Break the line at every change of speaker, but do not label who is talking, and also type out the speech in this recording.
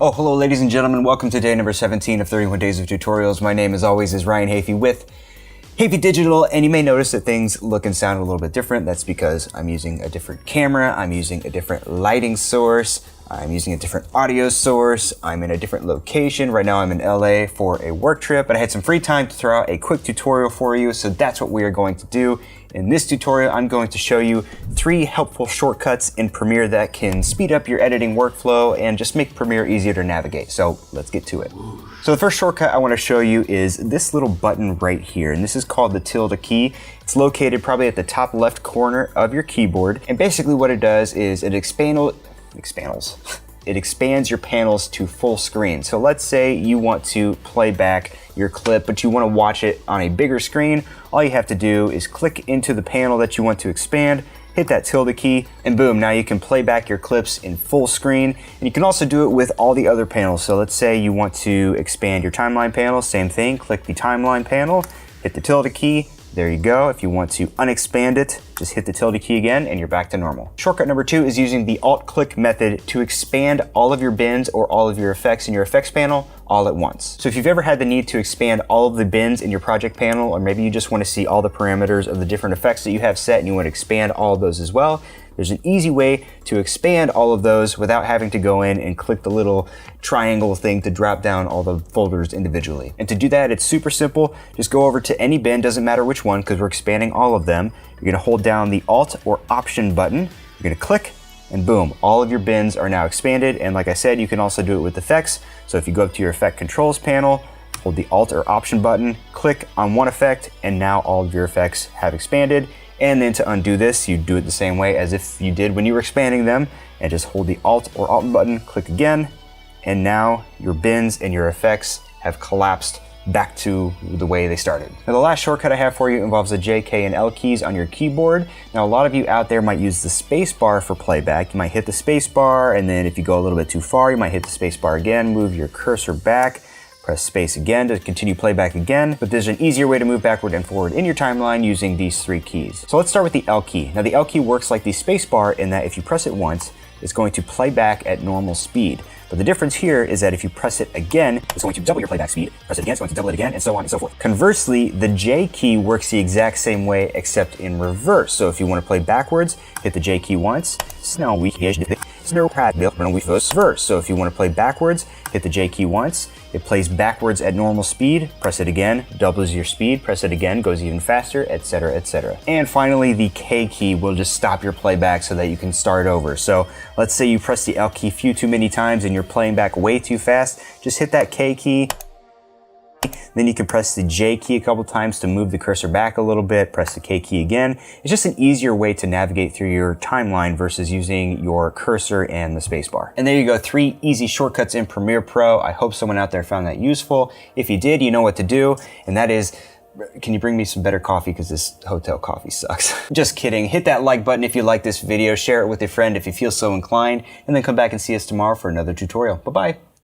Oh, hello ladies and gentlemen, welcome to day number 17 of 31 days of tutorials. My name as always is Ryan Hafey with Hafey Digital, and you may notice that things look and sound a little bit different. That's because I'm using a different camera, I'm using a different lighting source, I'm using a different audio source, I'm in a different location. Right now I'm in LA for a work trip, but I had some free time to throw out a quick tutorial for you, so that's what we are going to do. In this tutorial, I'm going to show you 3 helpful shortcuts in Premiere that can speed up your editing workflow and just make Premiere easier to navigate. So let's get to it. So the first shortcut I want to show you is this little button right here, and this is called the tilde key. It's located probably at the top left corner of your keyboard, and basically what it does is it expands your panels to full screen. So let's say you want to play back your clip, but you want to watch it on a bigger screen. All you have to do is click into the panel that you want to expand, hit that tilde key, and boom, now you can play back your clips in full screen. And you can also do it with all the other panels. So let's say you want to expand your timeline panel, same thing, click the timeline panel, hit the tilde key, there you go. If you want to unexpand it, just hit the tilde key again and you're back to normal. Shortcut number 2 is using the Alt+Click method to expand all of your bins or all of your effects in your effects panel all at once. So if you've ever had the need to expand all of the bins in your project panel, or maybe you just want to see all the parameters of the different effects that you have set and you want to expand all of those as well, there's an easy way to expand all of those without having to go in and click the little triangle thing to drop down all the folders individually. And to do that, it's super simple. Just go over to any bin, doesn't matter which one, because we're expanding all of them. You're gonna hold down the Alt or Option button, you're gonna click, and boom, all of your bins are now expanded. And like I said, you can also do it with effects. So if you go up to your Effect Controls panel, hold the Alt or Option button, click on one effect, and now all of your effects have expanded. And then to undo this, you do it the same way as if you did when you were expanding them, and just hold the Alt or Alt button, click again, and now your bins and your effects have collapsed back to the way they started. Now the last shortcut I have for you involves the J, K, and L keys on your keyboard. Now a lot of you out there might use the space bar for playback. You might hit the space bar, and then if you go a little bit too far, you might hit the space bar again, move your cursor back, press space again to continue playback again, but there's an easier way to move backward and forward in your timeline using these 3 keys. So let's start with the L key. Now the L key works like the space bar in that if you press it once, it's going to play back at normal speed. But the difference here is that if you press it again, it's going to double your playback speed. Press it again, it's going to double it again, and so on and so forth. Conversely, the J key works the exact same way except in reverse. So if you want to play backwards, hit the J key once. So if you want to play backwards, hit the J key once. It plays backwards at normal speed. Press it again, doubles your speed. Press it again, goes even faster, etc., etc. And finally, the K key will just stop your playback so that you can start over. So let's say you press the L key a few too many times and you're playing back way too fast. Just hit that K key. Then you can press the J key a couple times to move the cursor back a little bit, press the K key again. It's just an easier way to navigate through your timeline versus using your cursor and the spacebar. And there you go, 3 easy shortcuts in Premiere Pro. I hope someone out there found that useful. If you did, you know what to do, and that is, can you bring me some better coffee because this hotel coffee sucks. Just kidding. Hit that like button if you like this video, share it with a friend if you feel so inclined, and then come back and see us tomorrow for another tutorial. Bye-bye.